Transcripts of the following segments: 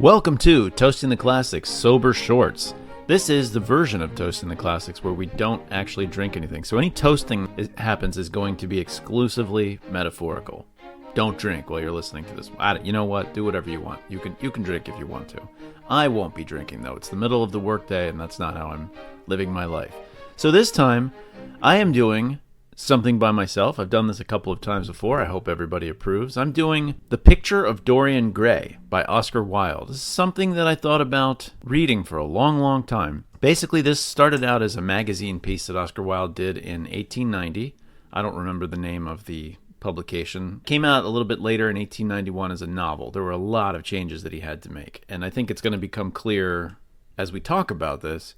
Welcome to Toasting the Classics Sober Shorts. This is the version of Toasting the Classics where we don't actually drink anything. So any toasting that happens is going to be exclusively metaphorical. Don't drink while you're listening to this. You know what? Do whatever you want. You can drink if you want to. I won't be drinking though. It's the middle of the workday and that's not how I'm living my life. So this time I am doing something by myself. I've done this a couple of times before. I hope everybody approves. I'm doing The Picture of Dorian Gray by Oscar Wilde. This is something that I thought about reading for a long, long time. Basically, this started out as a magazine piece that Oscar Wilde did in 1890. I don't remember the name of the publication. Came out a little bit later in 1891 as a novel. There were a lot of changes that he had to make. And I think it's going to become clear as we talk about this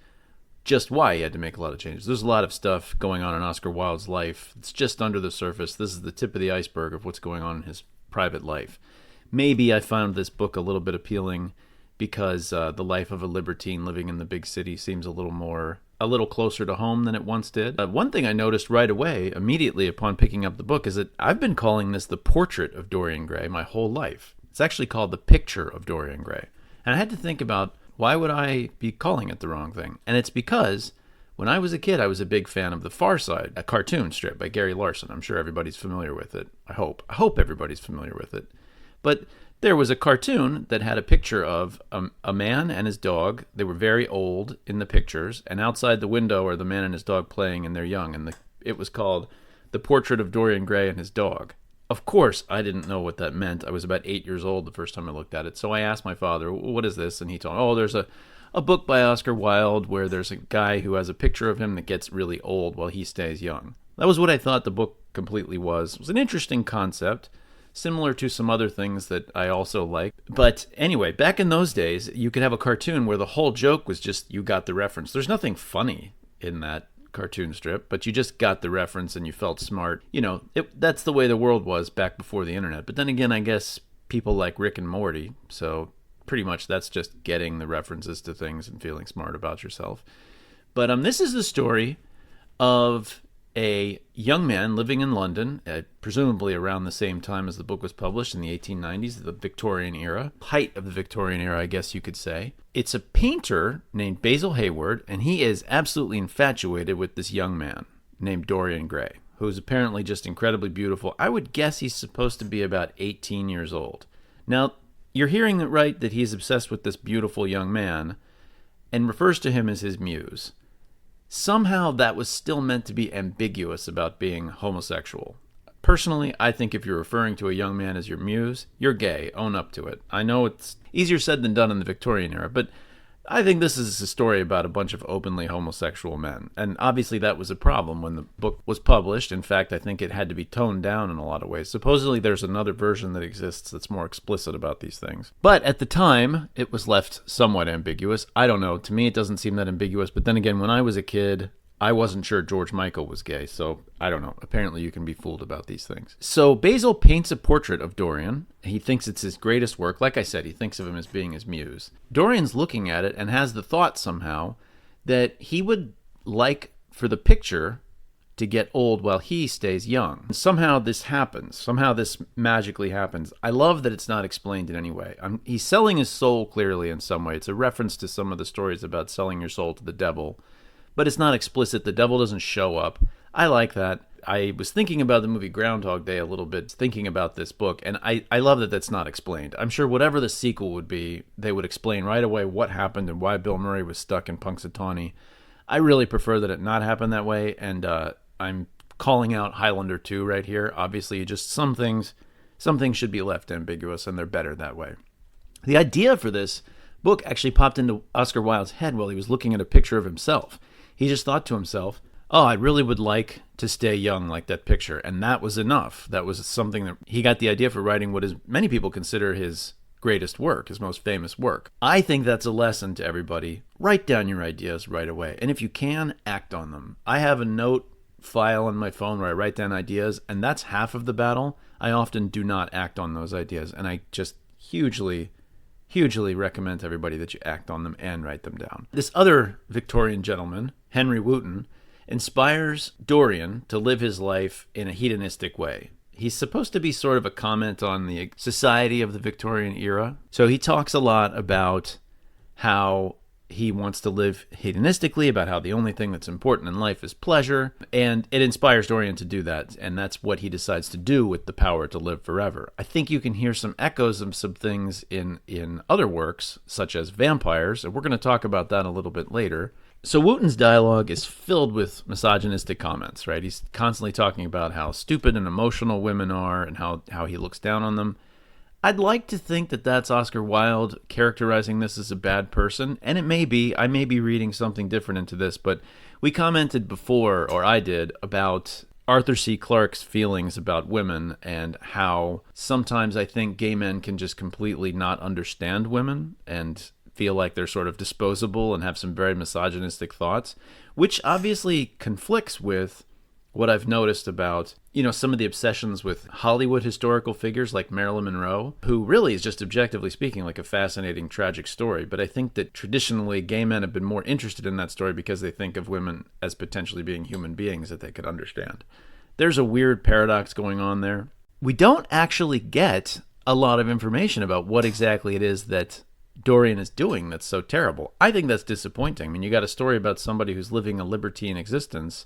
just why he had to make a lot of changes. There's a lot of stuff going on in Oscar Wilde's life. It's just under the surface. This is the tip of the iceberg of what's going on in his private life. Maybe I found this book a little bit appealing because the life of a libertine living in the big city seems a little closer to home than it once did. One thing I noticed right away, immediately upon picking up the book, is that I've been calling this the portrait of Dorian Gray my whole life. It's actually called The Picture of Dorian Gray. And I had to think about, why would I be calling it the wrong thing? And it's because when I was a kid, I was a big fan of The Far Side, a cartoon strip by Gary Larson. I'm sure everybody's familiar with it. I hope everybody's familiar with it. But there was a cartoon that had a picture of a man and his dog. They were very old in the pictures, and outside the window are the man and his dog playing, and they're young. And it was called The Portrait of Dorian Gray and His Dog. Of course, I didn't know what that meant. I was about 8 years old the first time I looked at it. So I asked my father, what is this? And he told me, there's a book by Oscar Wilde where there's a guy who has a picture of him that gets really old while he stays young. That was what I thought the book completely was. It was an interesting concept, similar to some other things that I also like. But anyway, back in those days, you could have a cartoon where the whole joke was just you got the reference. There's nothing funny in that cartoon strip, but you just got the reference and you felt smart. That's the way the world was back before the internet. But then again, I guess people like Rick and Morty, so pretty much that's just getting the references to things and feeling smart about yourself. But this is the story of a young man living in London, presumably around the same time as the book was published in the 1890s, the Victorian era, height of the Victorian era, I guess you could say. It's a painter named Basil Hayward, and he is absolutely infatuated with this young man named Dorian Gray, who is apparently just incredibly beautiful. I would guess he's supposed to be about 18 years old. Now, you're hearing it right that he's obsessed with this beautiful young man and refers to him as his muse. Somehow that was still meant to be ambiguous about being homosexual. Personally, I think if you're referring to a young man as your muse, you're gay. Own up to it. I know it's easier said than done in the Victorian era, but I think this is a story about a bunch of openly homosexual men. And obviously that was a problem when the book was published. In fact, I think it had to be toned down in a lot of ways. Supposedly there's another version that exists that's more explicit about these things. But at the time, it was left somewhat ambiguous. I don't know. To me, it doesn't seem that ambiguous. But then again, when I was a kid, I wasn't sure George Michael was gay, so I don't know. Apparently you can be fooled about these things. So Basil paints a portrait of Dorian. He thinks it's his greatest work. Like I said, he thinks of him as being his muse. Dorian's looking at it and has the thought somehow that he would like for the picture to get old while he stays young. And somehow this happens. Somehow this magically happens. I love that it's not explained in any way. He's selling his soul clearly in some way. It's a reference to some of the stories about selling your soul to the devil. But it's not explicit. The devil doesn't show up. I like that. I was thinking about the movie Groundhog Day a little bit, thinking about this book, and I love that that's not explained. I'm sure whatever the sequel would be, they would explain right away what happened and why Bill Murray was stuck in Punxsutawney. I really prefer that it not happen that way, and I'm calling out Highlander 2 right here. Obviously, just some things should be left ambiguous, and they're better that way. The idea for this book actually popped into Oscar Wilde's head while he was looking at a picture of himself. He just thought to himself, I really would like to stay young like that picture. And that was enough. That was something that he got the idea for writing what is many people consider his greatest work, his most famous work. I think that's a lesson to everybody. Write down your ideas right away. And if you can, act on them. I have a note file on my phone where I write down ideas, and that's half of the battle. I often do not act on those ideas. And I just hugely recommend to everybody that you act on them and write them down. This other Victorian gentleman, Henry Wotton, inspires Dorian to live his life in a hedonistic way. He's supposed to be sort of a comment on the society of the Victorian era. So he talks a lot about how he wants to live hedonistically, about how the only thing that's important in life is pleasure, and it inspires Dorian to do that, and that's what he decides to do with the power to live forever. I think you can hear some echoes of some things in other works, such as Vampires, and we're going to talk about that a little bit later. So Wotton's dialogue is filled with misogynistic comments, right? He's constantly talking about how stupid and emotional women are and how he looks down on them. I'd like to think that that's Oscar Wilde characterizing this as a bad person, and it may be. I may be reading something different into this, but we commented before, or I did, about Arthur C. Clarke's feelings about women and how sometimes I think gay men can just completely not understand women and feel like they're sort of disposable and have some very misogynistic thoughts, which obviously conflicts with what I've noticed about, some of the obsessions with Hollywood historical figures like Marilyn Monroe, who really is just objectively speaking like a fascinating, tragic story. But I think that traditionally gay men have been more interested in that story because they think of women as potentially being human beings that they could understand. There's a weird paradox going on there. We don't actually get a lot of information about what exactly it is that Dorian is doing that's so terrible. I think that's disappointing. I mean, you got a story about somebody who's living a libertine existence,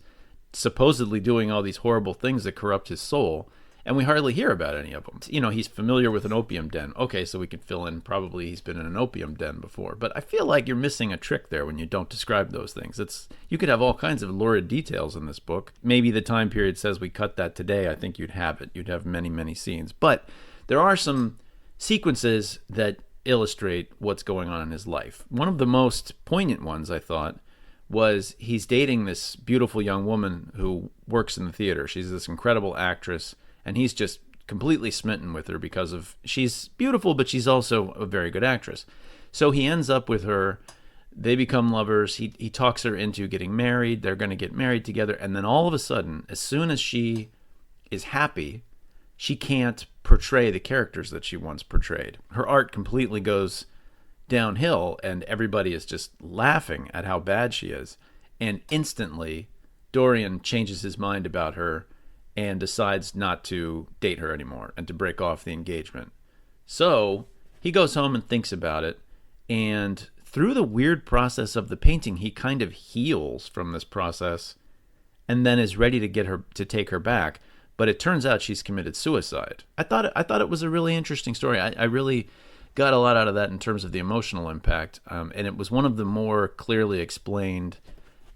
supposedly doing all these horrible things that corrupt his soul, and we hardly hear about any of them. He's familiar with an opium den. Okay, so we can fill in probably he's been in an opium den before, but I feel like you're missing a trick there when you don't describe those things. You could have all kinds of lurid details in this book. Maybe the time period says we cut that today. I think you'd have it. You'd have many, many scenes. But there are some sequences that illustrate what's going on in his life. One of the most poignant ones, I thought, was he's dating this beautiful young woman who works in the theater. She's this incredible actress, and he's just completely smitten with her because she's beautiful, but she's also a very good actress. So he ends up with her. They become lovers. He talks her into getting married. They're going to get married together. And then all of a sudden, as soon as she is happy, she can't portray the characters that she once portrayed. Her art completely goes downhill, and everybody is just laughing at how bad she is. And instantly, Dorian changes his mind about her and decides not to date her anymore and to break off the engagement. So he goes home and thinks about it, and through the weird process of the painting, he kind of heals from this process and then is ready to take her back. But it turns out she's committed suicide. I thought it was a really interesting story. I really got a lot out of that in terms of the emotional impact, and it was one of the more clearly explained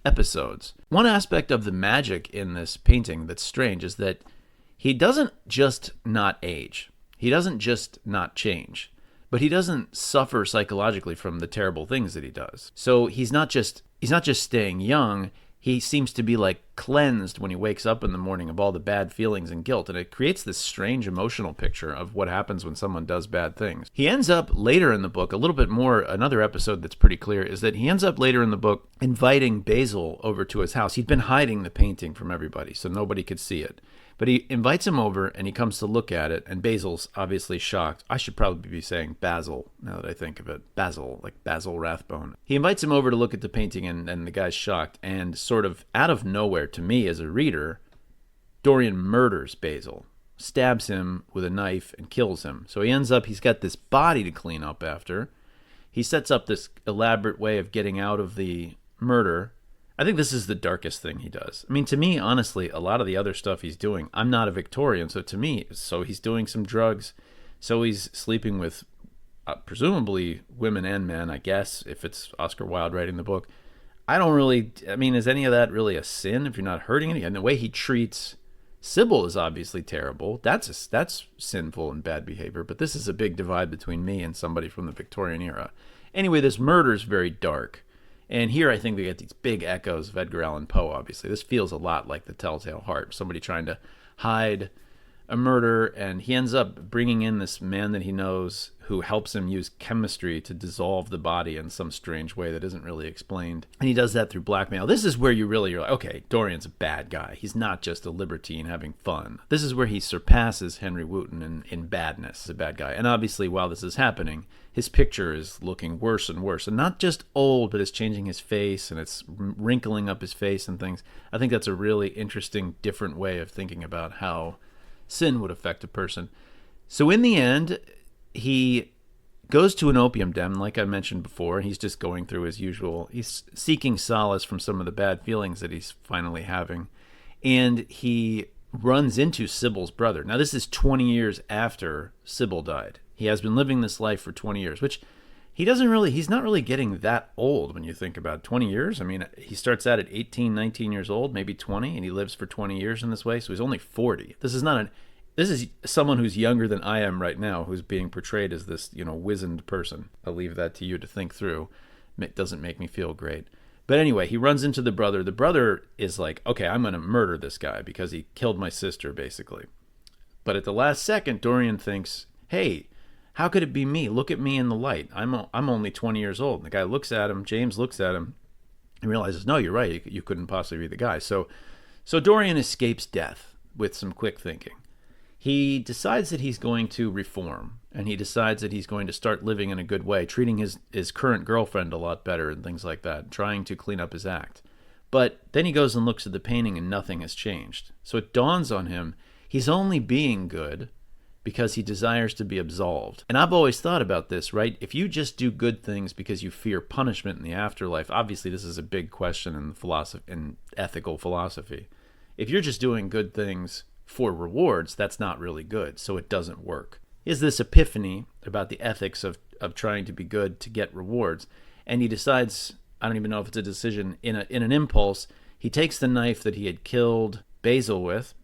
episodes. One aspect of the magic in this painting that's strange is that he doesn't just not age. He doesn't just not change. But he doesn't suffer psychologically from the terrible things that he does. So he's not just staying young. He seems to be like cleansed when he wakes up in the morning of all the bad feelings and guilt. And it creates this strange emotional picture of what happens when someone does bad things. He ends up later in the book, a little bit more, another episode that's pretty clear is that he ends up later in the book inviting Basil over to his house. He'd been hiding the painting from everybody so nobody could see it. But he invites him over and he comes to look at it, and Basil's obviously shocked. I should probably be saying Basil now that I think of it. Basil, like Basil Rathbone. He invites him over to look at the painting, and the guy's shocked. And sort of out of nowhere, to me as a reader, Dorian murders Basil, stabs him with a knife and kills him. So he's got this body to clean up after. He sets up this elaborate way of getting out of the murder. I think this is the darkest thing he does. I mean, to me, honestly, a lot of the other stuff he's doing, I'm not a Victorian, so to me, he's doing some drugs, so he's sleeping with presumably women and men, I guess, if it's Oscar Wilde writing the book. Is any of that really a sin if you're not hurting anyone? And the way he treats Sybil is obviously terrible. That's sinful and bad behavior, but this is a big divide between me and somebody from the Victorian era. Anyway, this murder is very dark. And here I think we get these big echoes of Edgar Allan Poe, obviously. This feels a lot like The Telltale Heart, somebody trying to hide a murder, and he ends up bringing in this man that he knows who helps him use chemistry to dissolve the body in some strange way that isn't really explained. And he does that through blackmail. This is where you're like, okay, Dorian's a bad guy. He's not just a libertine having fun. This is where he surpasses Henry Wotton in badness as a bad guy. And obviously, while this is happening, his picture is looking worse and worse. And not just old, but it's changing his face, and it's wrinkling up his face and things. I think that's a really interesting, different way of thinking about how sin would affect a person. So in the end, he goes to an opium den, like I mentioned before. He's just going through his usual, he's seeking solace from some of the bad feelings that he's finally having. And he runs into Sybil's brother. Now, this is 20 years after Sybil died. He has been living this life for 20 years, which he's not really getting that old when you think about it. 20 years. I mean, he starts out at 18, 19 years old, maybe 20, and he lives for 20 years in this way. So he's only 40. This is someone who's younger than I am right now, who's being portrayed as this, wizened person. I'll leave that to you to think through. It doesn't make me feel great. But anyway, he runs into the brother. The brother is like, okay, I'm going to murder this guy because he killed my sister, basically. But at the last second, Dorian thinks, hey, how could it be me? Look at me in the light. I'm only 20 years old. And the guy looks at him. James looks at him and realizes, no, you're right. You couldn't possibly be the guy. So Dorian escapes death with some quick thinking. He decides that he's going to reform, and he decides that he's going to start living in a good way, treating his current girlfriend a lot better and things like that, trying to clean up his act. But then he goes and looks at the painting and nothing has changed. So it dawns on him he's only being good because he desires to be absolved. And I've always thought about this, right? If you just do good things because you fear punishment in the afterlife, obviously this is a big question in ethical philosophy. If you're just doing good things for rewards, that's not really good, so it doesn't work. He has this epiphany about the ethics of trying to be good to get rewards, and he decides, I don't even know if it's a decision, in an impulse, he takes the knife that he had killed Basil with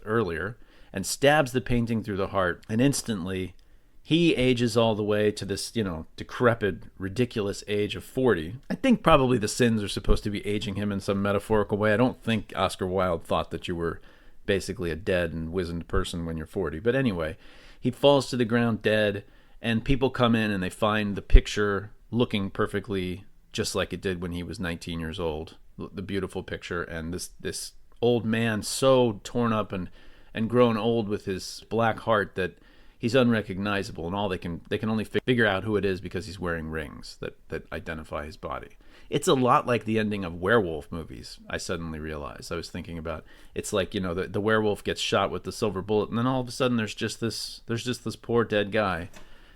earlier, and stabs the painting through the heart, and instantly he ages all the way to this, decrepit, ridiculous age of 40. I think probably the sins are supposed to be aging him in some metaphorical way. I don't think Oscar Wilde thought that you were basically a dead and wizened person when you're 40. But anyway, he falls to the ground dead, and people come in and they find the picture looking perfectly just like it did when he was 19 years old. The beautiful picture, and this old man so torn up and grown old with his black heart that he's unrecognizable, and all they can only figure out who it is because he's wearing rings that identify his body. It's a lot like the ending of werewolf movies. I suddenly realized. I was thinking about, it's like, the werewolf gets shot with the silver bullet, and then all of a sudden there's just this poor dead guy,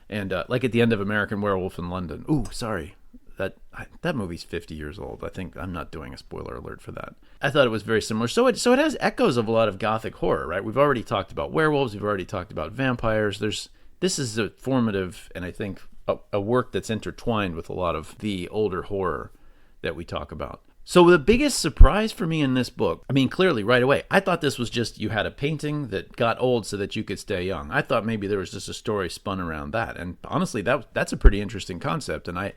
and like at the end of American Werewolf in London. Ooh, sorry. That movie's 50 years old. I think I'm not doing a spoiler alert for that. I thought it was very similar. So it has echoes of a lot of Gothic horror, right? We've already talked about werewolves. We've already talked about vampires. This is a formative, and I think a work that's intertwined with a lot of the older horror that we talk about. So the biggest surprise for me in this book, I mean, clearly right away, I thought this was just you had a painting that got old so that you could stay young. I thought maybe there was just a story spun around that. And honestly, that's a pretty interesting concept. And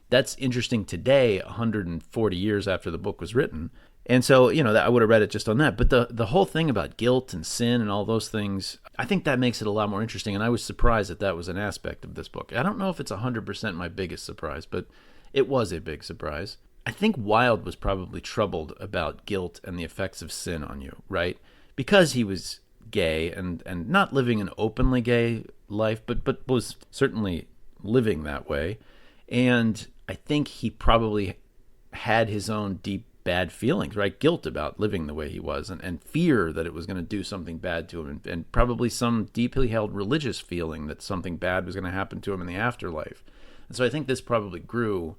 that's interesting today, 140 years after the book was written. And so, I would have read it just on that. But the whole thing about guilt and sin and all those things, I think that makes it a lot more interesting. And I was surprised that was an aspect of this book. I don't know if it's 100% my biggest surprise, but it was a big surprise. I think Wilde was probably troubled about guilt and the effects of sin on you, right? Because he was gay and not living an openly gay life, but was certainly living that way. And I think he probably had his own deep bad feelings, right? Guilt about living the way he was, and fear that it was going to do something bad to him, and probably some deeply held religious feeling that something bad was going to happen to him in the afterlife. And so I think this probably grew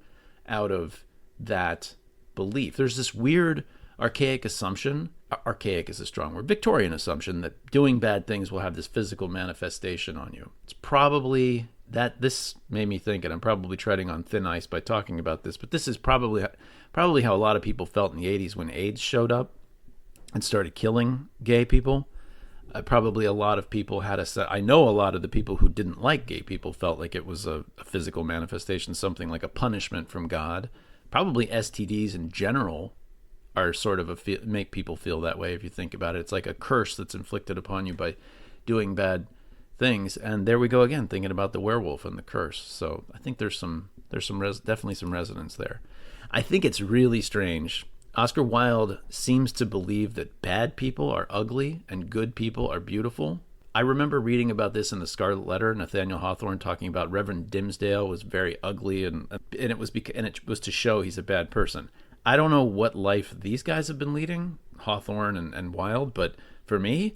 out of that belief. There's this weird archaic assumption, archaic is a strong word, Victorian assumption that doing bad things will have this physical manifestation on you. It's probably that this made me think, and I'm probably treading on thin ice by talking about this, but this is probably how a lot of people felt in the 80s when AIDS showed up and started killing gay people. Probably a lot of people I know a lot of the people who didn't like gay people felt like it was a physical manifestation, something like a punishment from God. Probably STDs in general are sort of make people feel that way if you think about it. It's like a curse that's inflicted upon you by doing bad things. And there we go again, thinking about the werewolf and the curse. So I think there's definitely some resonance there. I think it's really strange. Oscar Wilde seems to believe that bad people are ugly and good people are beautiful. I remember reading about this in the Scarlet Letter, Nathaniel Hawthorne talking about Reverend Dimmesdale was very ugly, and it was to show he's a bad person. I don't know what life these guys have been leading, Hawthorne and Wilde, but For me,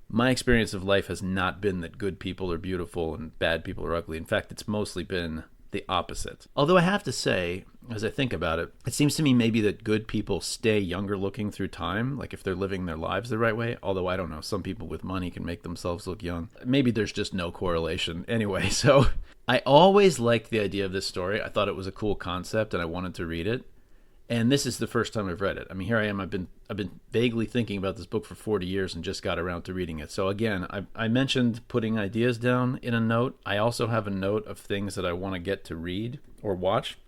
my experience of life has not been that good people are beautiful and bad people are ugly. In fact, it's mostly been the opposite. Although I have to say, as I think about it, it seems to me maybe that good people stay younger looking through time, like if they're living their lives the right way. Although I don't know, some people with money can make themselves look young. Maybe there's just no correlation. Anyway, so I always liked the idea of this story. I thought it was a cool concept and I wanted to read it. And this is the first time I've read it. I mean, here I am. I've been vaguely thinking about this book for 40 years and just got around to reading it. So again, I mentioned putting ideas down in a note. I also have a note of things that I want to get to read or watch.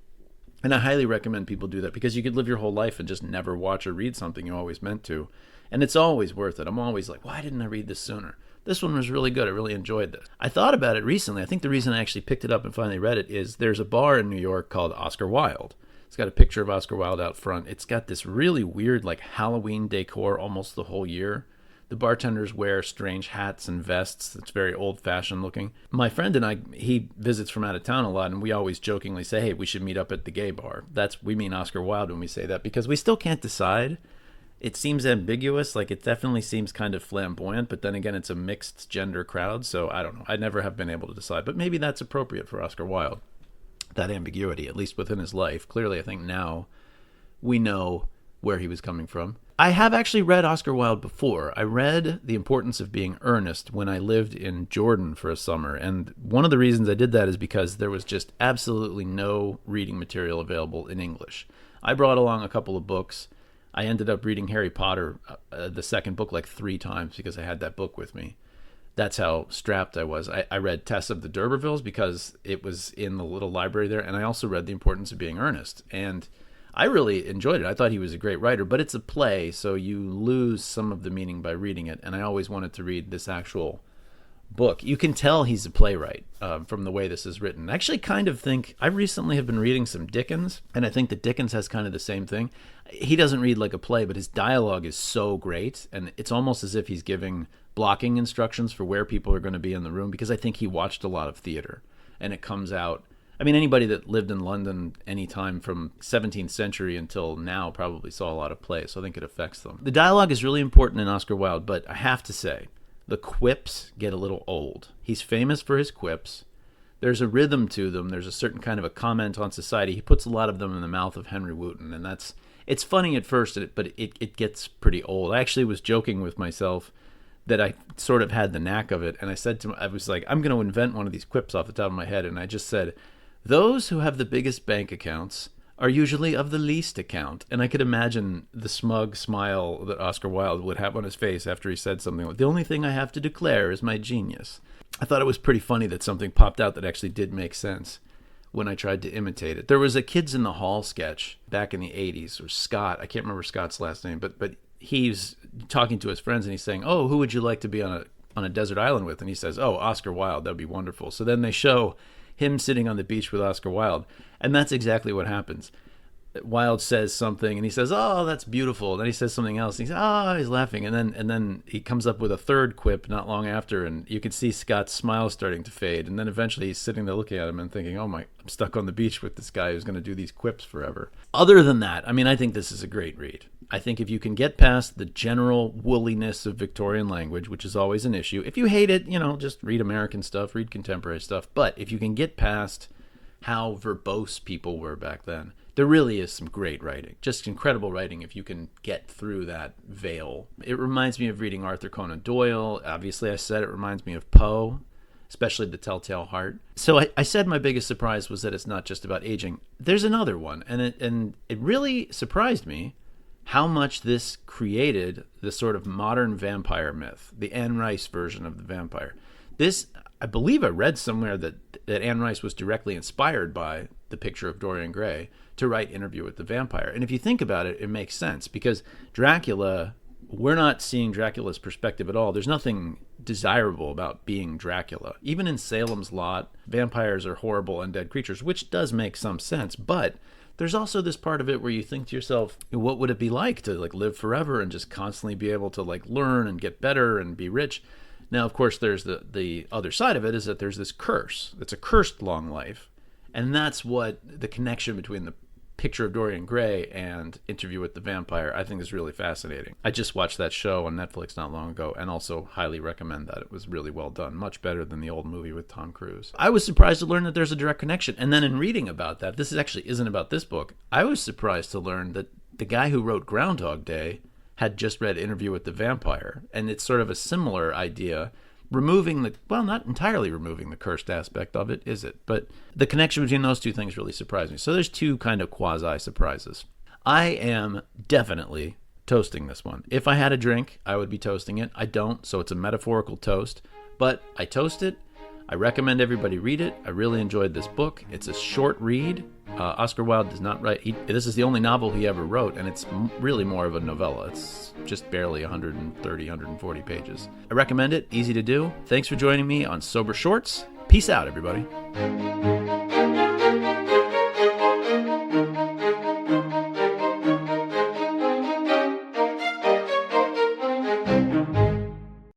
And I highly recommend people do that, because you could live your whole life and just never watch or read something you always meant to. And it's always worth it. I'm always like, why didn't I read this sooner? This one was really good. I really enjoyed this. I thought about it recently. I think the reason I actually picked it up and finally read it is there's a bar in New York called Oscar Wilde. It's got a picture of Oscar Wilde out front. It's got this really weird, like, Halloween decor almost the whole year. The bartenders wear strange hats and vests. It's very old-fashioned looking. My friend and I, he visits from out of town a lot, and we always jokingly say, hey, we should meet up at the gay bar. We mean Oscar Wilde when we say that, because we still can't decide. It seems ambiguous. Like, it definitely seems kind of flamboyant, but then again, it's a mixed gender crowd, so I don't know. I never have been able to decide, but maybe that's appropriate for Oscar Wilde. That ambiguity, at least within his life. Clearly, I think now we know where he was coming from. I have actually read Oscar Wilde before. I read The Importance of Being Earnest when I lived in Jordan for a summer. And one of the reasons I did that is because there was just absolutely no reading material available in English. I brought along a couple of books. I ended up reading Harry Potter, the second book, like 3 times because I had that book with me. That's how strapped I was. I read Tess of the D'Urbervilles because it was in the little library there, and I also read The Importance of Being Earnest. And I really enjoyed it. I thought he was a great writer, but it's a play, so you lose some of the meaning by reading it, and I always wanted to read this actual book. You can tell he's a playwright from the way this is written. I actually kind of think, I recently have been reading some Dickens, and I think that Dickens has kind of the same thing. He doesn't read like a play, but his dialogue is so great, and it's almost as if he's giving blocking instructions for where people are going to be in the room, because I think he watched a lot of theater, and it comes out. I mean, anybody that lived in London any time from 17th century until now probably saw a lot of plays, so I think it affects them. The dialogue is really important in Oscar Wilde, but I have to say, the quips get a little old. He's famous for his quips. There's a rhythm to them. There's a certain kind of a comment on society. He puts a lot of them in the mouth of Henry Wooten, and it's funny at first, but it gets pretty old. I actually was joking with myself that I sort of had the knack of it, and I was like, I'm going to invent one of these quips off the top of my head, and I just said, those who have the biggest bank accounts are usually of the least account. And I could imagine the smug smile that Oscar Wilde would have on his face after he said something like, the only thing I have to declare is my genius. I thought it was pretty funny that something popped out that actually did make sense when I tried to imitate it. There was a Kids in the Hall sketch back in the 80s, or Scott, I can't remember Scott's last name, but he's talking to his friends and he's saying, oh, who would you like to be on a desert island with? And he says, oh, Oscar Wilde, that'd be wonderful. So then they show him sitting on the beach with Oscar Wilde, and that's exactly what happens. Wilde says something, and he says, oh, that's beautiful. And then he says something else, and he says, oh, he's laughing. And then he comes up with a third quip not long after, and you can see Scott's smile starting to fade. And then eventually he's sitting there looking at him and thinking, oh my, I'm stuck on the beach with this guy who's going to do these quips forever. Other than that, I mean, I think this is a great read. I think if you can get past the general woolliness of Victorian language, which is always an issue, if you hate it, just read American stuff, read contemporary stuff. But if you can get past how verbose people were back then, there really is some great writing, just incredible writing if you can get through that veil. It reminds me of reading Arthur Conan Doyle. Obviously, I said it reminds me of Poe, especially The Telltale Heart. So I said my biggest surprise was that it's not just about aging. There's another one, and it really surprised me how much this created the sort of modern vampire myth, the Anne Rice version of the vampire. This, I believe I read somewhere that Anne Rice was directly inspired by The Picture of Dorian Gray to write Interview with the Vampire. And if you think about it, it makes sense, because Dracula, we're not seeing Dracula's perspective at all. There's nothing desirable about being Dracula. Even in Salem's Lot, vampires are horrible undead creatures, which does make some sense, but there's also this part of it where you think to yourself, what would it be like to live forever and just constantly be able to learn and get better and be rich? Now, of course, there's the other side of it is that there's this curse. It's a cursed long life. And that's what the connection between the Picture of Dorian Gray and Interview with the Vampire, I think is really fascinating. I just watched that show on Netflix not long ago and also highly recommend that. It was really well done, much better than the old movie with Tom Cruise. I was surprised to learn that there's a direct connection. And then in reading about that, this actually isn't about this book, I was surprised to learn that the guy who wrote Groundhog Day had just read Interview with the Vampire. And it's sort of a similar idea, removing the, well, not entirely removing the cursed aspect of it, is it? But the connection between those two things really surprised me. So there's two kind of quasi-surprises. I am definitely toasting this one. If I had a drink, I would be toasting it. I don't, so it's a metaphorical toast. But I toast it. I recommend everybody read it. I really enjoyed this book. It's a short read. Oscar Wilde does not write... this is the only novel he ever wrote, and it's really more of a novella. It's just barely 130, 140 pages. I recommend it. Easy to do. Thanks for joining me on Sober Shorts. Peace out, everybody.